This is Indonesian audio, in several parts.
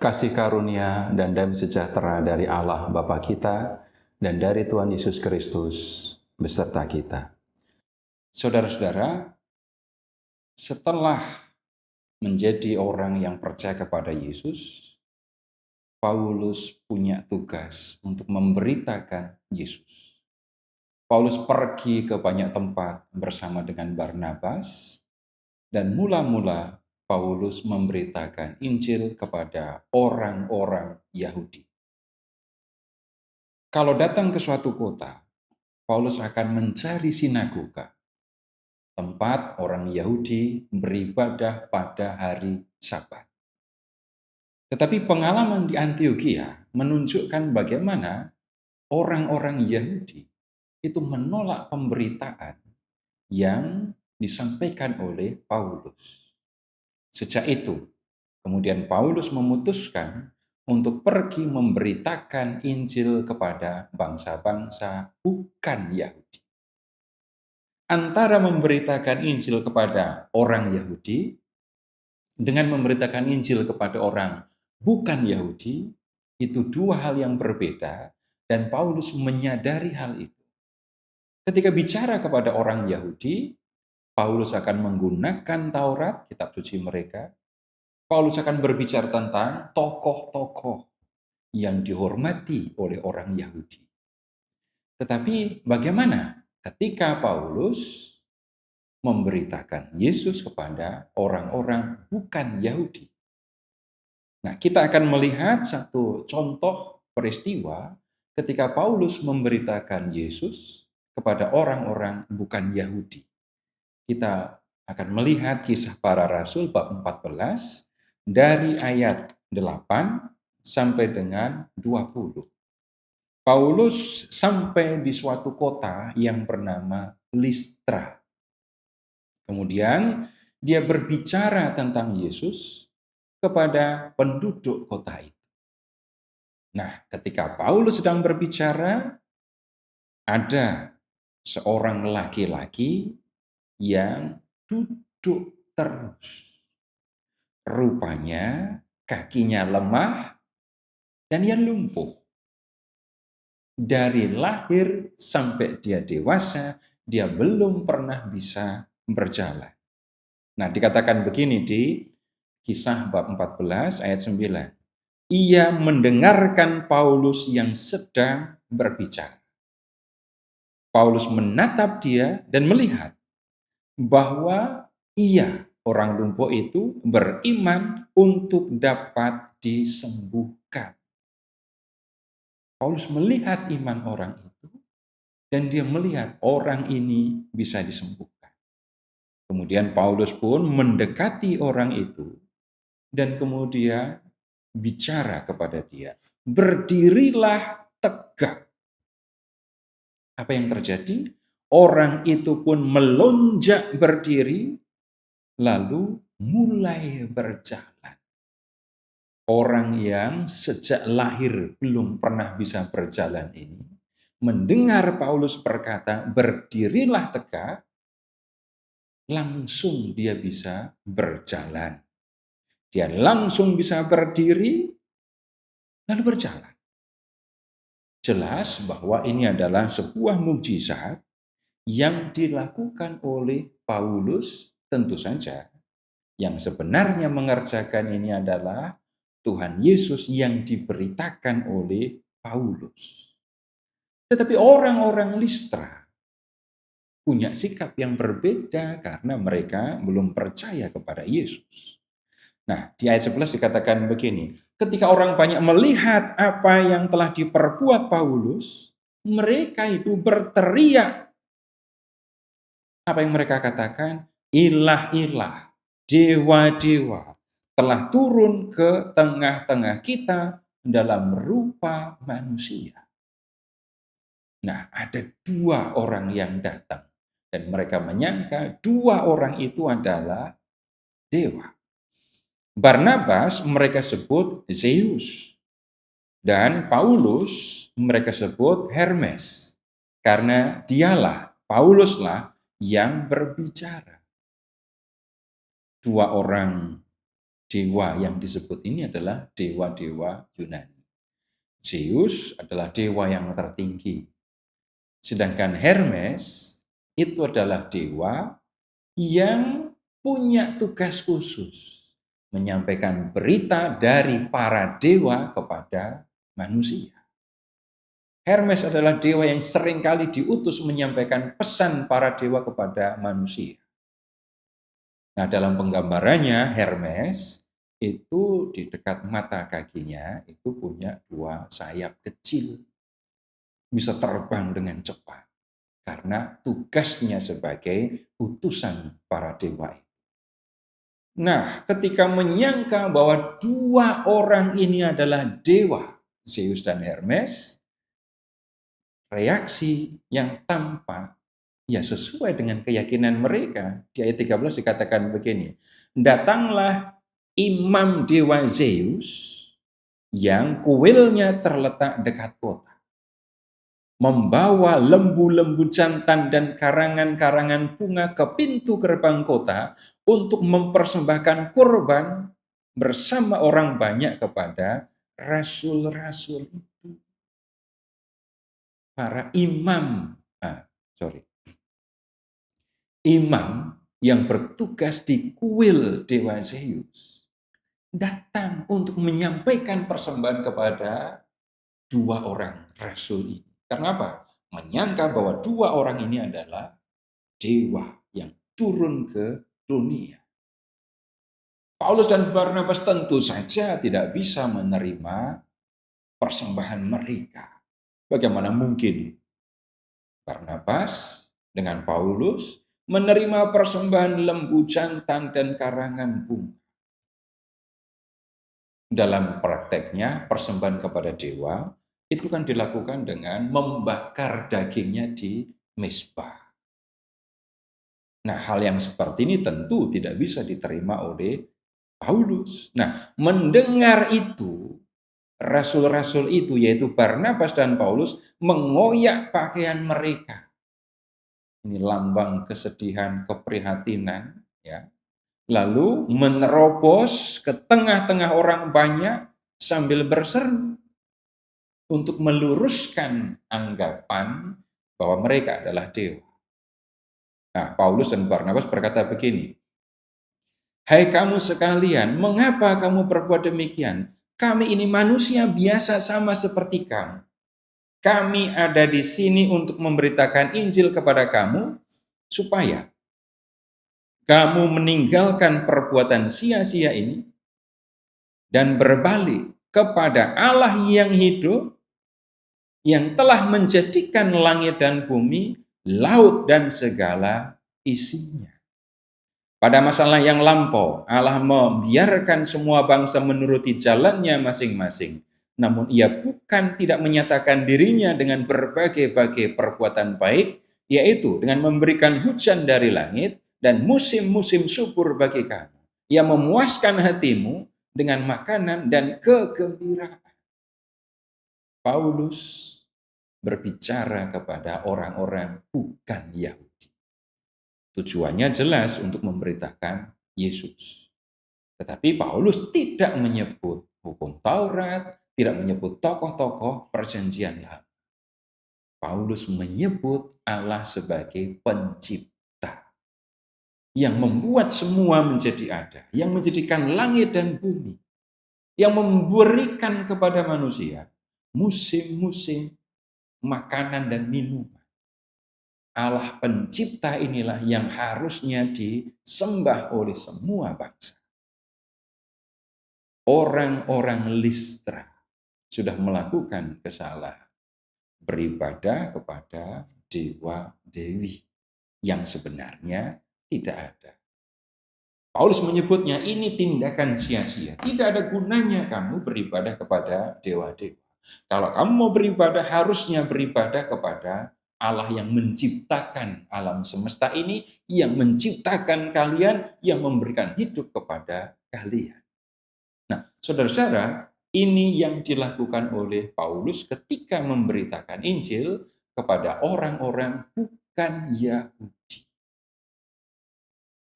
Kasih karunia dan damai sejahtera dari Allah Bapa kita dan dari Tuhan Yesus Kristus beserta kita. Saudara-saudara, setelah menjadi orang yang percaya kepada Yesus, Paulus punya tugas untuk memberitakan Yesus. Paulus pergi ke banyak tempat bersama dengan Barnabas, dan mula-mula Paulus memberitakan Injil kepada orang-orang Yahudi. Kalau datang ke suatu kota, Paulus akan mencari sinagoga, tempat orang Yahudi beribadah pada hari Sabat. Tetapi pengalaman di Antiokhia menunjukkan bagaimana orang-orang Yahudi itu menolak pemberitaan yang disampaikan oleh Paulus. Sejak itu, kemudian Paulus memutuskan untuk pergi memberitakan Injil kepada bangsa-bangsa bukan Yahudi. Antara memberitakan Injil kepada orang Yahudi dengan memberitakan Injil kepada orang bukan Yahudi, itu dua hal yang berbeda, dan Paulus menyadari hal itu. Ketika bicara kepada orang Yahudi, Paulus akan menggunakan Taurat, kitab suci mereka. Paulus akan berbicara tentang tokoh-tokoh yang dihormati oleh orang Yahudi. Tetapi bagaimana ketika Paulus memberitakan Yesus kepada orang-orang bukan Yahudi? Nah, kita akan melihat satu contoh peristiwa ketika Paulus memberitakan Yesus kepada orang-orang bukan Yahudi. Kita akan melihat Kisah Para Rasul bab 14 dari ayat 8 sampai dengan 20. Paulus sampai di suatu kota yang bernama Listra. Kemudian dia berbicara tentang Yesus kepada penduduk kota itu. Nah, ketika Paulus sedang berbicara, ada seorang laki-laki yang duduk terus. Rupanya kakinya lemah dan ia lumpuh. Dari lahir sampai dia dewasa, dia belum pernah bisa berjalan. Nah, dikatakan begini di Kisah bab 14 ayat 9. Ia mendengarkan Paulus yang sedang berbicara. Paulus menatap dia dan melihat bahwa ia, orang lumpuh itu, beriman untuk dapat disembuhkan. Paulus melihat iman orang itu, dan dia melihat orang ini bisa disembuhkan. Kemudian Paulus pun mendekati orang itu, dan kemudian bicara kepada dia, berdirilah tegak. Apa yang terjadi? Orang itu pun melonjak berdiri, lalu mulai berjalan. Orang yang sejak lahir belum pernah bisa berjalan ini, mendengar Paulus berkata, berdirilah tegak, langsung dia bisa berjalan. Dia langsung bisa berdiri, lalu berjalan. Jelas bahwa ini adalah sebuah mukjizat yang dilakukan oleh Paulus, tentu saja. Yang sebenarnya mengerjakan ini adalah Tuhan Yesus yang diberitakan oleh Paulus. Tetapi orang-orang Listra punya sikap yang berbeda karena mereka belum percaya kepada Yesus. Nah, di ayat 11 dikatakan begini, ketika orang banyak melihat apa yang telah diperbuat Paulus, mereka itu berteriak. Apa yang mereka katakan? Ilah-ilah, dewa-dewa telah turun ke tengah-tengah kita dalam rupa manusia. Nah, ada dua orang yang datang, dan mereka menyangka dua orang itu adalah dewa. Barnabas mereka sebut Zeus, dan Paulus mereka sebut Hermes, karena dialah, Pauluslah yang berbicara. Dua orang Dewa yang disebut ini adalah dewa-dewa Yunani. Zeus adalah dewa yang tertinggi. Sedangkan Hermes itu adalah dewa yang punya tugas khusus menyampaikan berita dari para dewa kepada manusia. Hermes adalah dewa yang seringkali diutus menyampaikan pesan para dewa kepada manusia. Nah, dalam penggambarannya Hermes itu di dekat mata kakinya itu punya 2 sayap kecil. Bisa terbang dengan cepat karena tugasnya sebagai utusan para dewa. Nah, ketika menyangka bahwa 2 orang ini adalah dewa, Zeus dan Hermes, reaksi yang tampak ya sesuai dengan keyakinan mereka. Di ayat 13 dikatakan begini, datanglah imam dewa Zeus yang kuilnya terletak dekat kota, membawa lembu-lembu jantan dan karangan-karangan bunga ke pintu gerbang kota untuk mempersembahkan kurban bersama orang banyak kepada rasul-rasul itu. Para imam, imam yang bertugas di kuil Dewa Zeus datang untuk menyampaikan persembahan kepada 2 orang rasul ini. Karena apa? Menyangka bahwa 2 orang ini adalah dewa yang turun ke dunia. Paulus dan Barnabas tentu saja tidak bisa menerima persembahan mereka. Bagaimana mungkin Barnabas dengan Paulus menerima persembahan lembu jantan dan karangan bunga? Dalam prakteknya, persembahan kepada dewa itu kan dilakukan dengan membakar dagingnya di mezbah. Nah, hal yang seperti ini tentu tidak bisa diterima oleh Paulus. Nah, mendengar itu, rasul-rasul itu yaitu Barnabas dan Paulus mengoyak pakaian mereka. Ini lambang kesedihan, keprihatinan, ya. Lalu menerobos ke tengah-tengah orang banyak sambil berseru untuk meluruskan anggapan bahwa mereka adalah dewa. Nah, Paulus dan Barnabas berkata begini, "Hai kamu sekalian, mengapa kamu berbuat demikian? Kami ini manusia biasa sama seperti kamu. Kami ada di sini untuk memberitakan Injil kepada kamu, supaya kamu meninggalkan perbuatan sia-sia ini dan berbalik kepada Allah yang hidup, yang telah menjadikan langit dan bumi, laut dan segala isinya. Pada masalah yang lampau, Allah membiarkan semua bangsa menuruti jalannya masing-masing. Namun ia bukan tidak menyatakan dirinya dengan berbagai-bagai perbuatan baik, yaitu dengan memberikan hujan dari langit dan musim-musim subur bagi kamu. Ia memuaskan hatimu dengan makanan dan kegembiraan." Paulus berbicara kepada orang-orang bukan Yahudi. Tujuannya jelas untuk memberitakan Yesus. Tetapi Paulus tidak menyebut hukum Taurat, tidak menyebut tokoh-tokoh perjanjian lama. Paulus menyebut Allah sebagai pencipta yang membuat semua menjadi ada, yang menjadikan langit dan bumi, yang memberikan kepada manusia musim-musim makanan dan minuman. Allah pencipta inilah yang harusnya disembah oleh semua bangsa. Orang-orang Listra sudah melakukan kesalahan, beribadah kepada dewa-dewi yang sebenarnya tidak ada. Paulus menyebutnya ini tindakan sia-sia. Tidak ada gunanya kamu beribadah kepada dewa-dewa. Kalau kamu mau beribadah, harusnya beribadah kepada Allah yang menciptakan alam semesta ini, yang menciptakan kalian, yang memberikan hidup kepada kalian. Nah, saudara-saudara, ini yang dilakukan oleh Paulus ketika memberitakan Injil kepada orang-orang bukan Yahudi.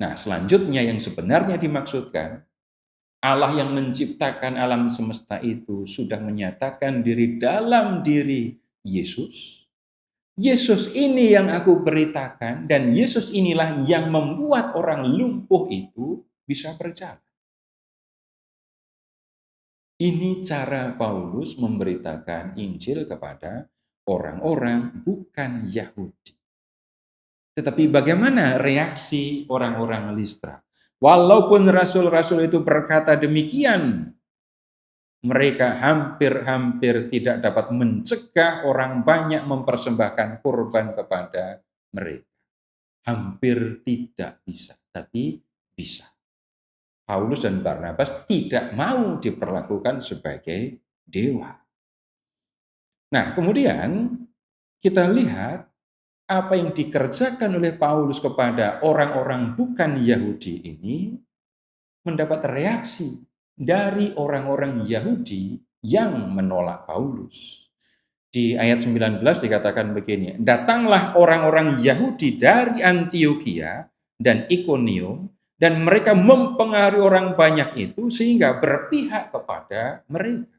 Nah, selanjutnya yang sebenarnya dimaksudkan Allah yang menciptakan alam semesta itu sudah menyatakan diri dalam diri Yesus. Yesus ini yang aku beritakan dan Yesus inilah yang membuat orang lumpuh itu bisa berjalan. Ini cara Paulus memberitakan Injil kepada orang-orang bukan Yahudi. Tetapi bagaimana reaksi orang-orang Listra? Walaupun rasul-rasul itu berkata demikian, mereka hampir-hampir tidak dapat mencegah orang banyak mempersembahkan kurban kepada mereka. Hampir tidak bisa, tapi bisa. Paulus dan Barnabas tidak mau diperlakukan sebagai dewa. Nah, kemudian kita lihat apa yang dikerjakan oleh Paulus kepada orang-orang bukan Yahudi ini mendapat reaksi dari orang-orang Yahudi yang menolak Paulus. Di ayat 19 dikatakan begini, datanglah orang-orang Yahudi dari Antiokhia dan Ikonium, dan mereka mempengaruhi orang banyak itu sehingga berpihak kepada mereka.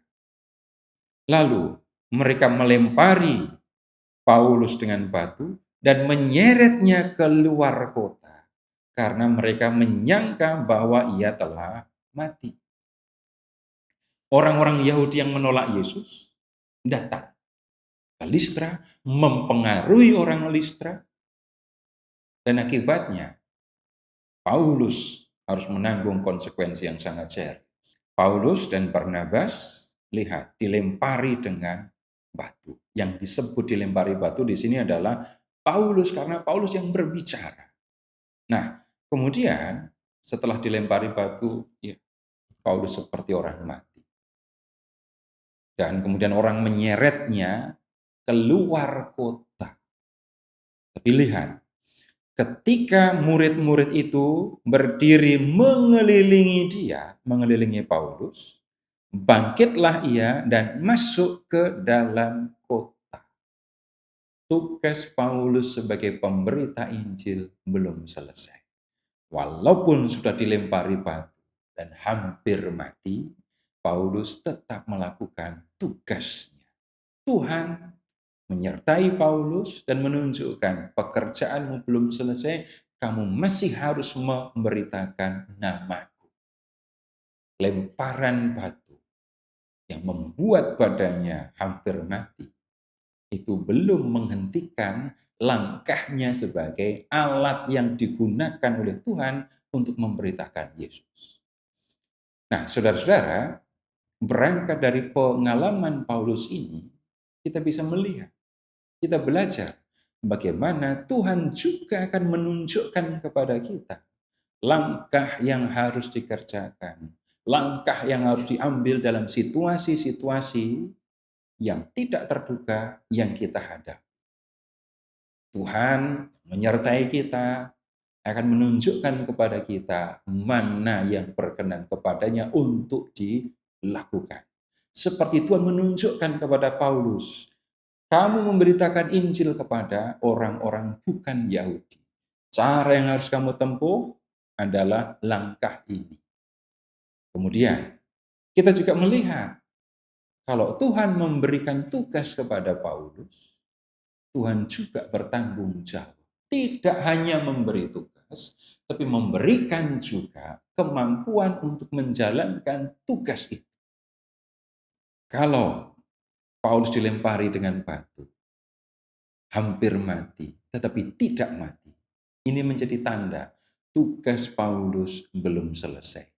Lalu mereka melempari Paulus dengan batu dan menyeretnya keluar kota karena mereka menyangka bahwa ia telah mati. Orang-orang Yahudi yang menolak Yesus datang ke Listra, mempengaruhi orang Listra, dan akibatnya Paulus harus menanggung konsekuensi yang sangat serius. Paulus dan Barnabas lihat dilempari dengan batu. Yang disebut dilempari batu di sini adalah Paulus karena Paulus yang berbicara. Nah, kemudian setelah dilempari batu, ya, Paulus seperti orang mati. Dan kemudian orang menyeretnya keluar kota. Tapi lihat, ketika murid-murid itu berdiri mengelilingi Paulus, bangkitlah ia dan masuk ke dalam kota. Tugas Paulus sebagai pemberita Injil belum selesai. Walaupun sudah dilempari batu dan hampir mati, Paulus tetap melakukan tugasnya. Tuhan menyertai Paulus dan menunjukkan pekerjaanmu belum selesai, kamu masih harus memberitakan namaku. Lemparan batu yang membuat badannya hampir mati itu belum menghentikan langkahnya sebagai alat yang digunakan oleh Tuhan untuk memberitakan Yesus. Nah, saudara-saudara, berangkat dari pengalaman Paulus ini, kita bisa melihat, kita belajar bagaimana Tuhan juga akan menunjukkan kepada kita langkah yang harus dikerjakan, langkah yang harus diambil dalam situasi-situasi yang tidak terduga yang kita hadapi. Tuhan menyertai kita, akan menunjukkan kepada kita mana yang berkenan kepadanya untuk dilakukan. Seperti Tuhan menunjukkan kepada Paulus, kamu memberitakan Injil kepada orang-orang bukan Yahudi. Cara yang harus kamu tempuh adalah langkah ini. Kemudian, kita juga melihat, kalau Tuhan memberikan tugas kepada Paulus, Tuhan juga bertanggung jawab. Tidak hanya memberi tugas, tapi memberikan juga kemampuan untuk menjalankan tugas itu. Kalau Paulus dilempari dengan batu, hampir mati, tetapi tidak mati. Ini menjadi tanda tugas Paulus belum selesai.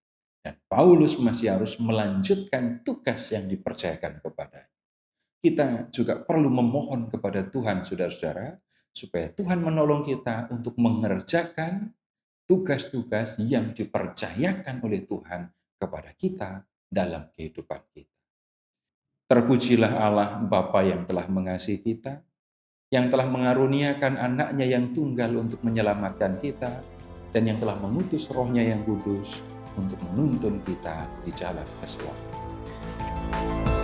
Dan Paulus masih harus melanjutkan tugas yang dipercayakan kepadanya. Kita juga perlu memohon kepada Tuhan, saudara-saudara, supaya Tuhan menolong kita untuk mengerjakan tugas-tugas yang dipercayakan oleh Tuhan kepada kita dalam kehidupan kita. Terpujilah Allah Bapa yang telah mengasihi kita, yang telah mengaruniakan anaknya yang tunggal untuk menyelamatkan kita, dan yang telah mengutus rohnya yang kudus untuk menuntun kita di jalan keselamatan.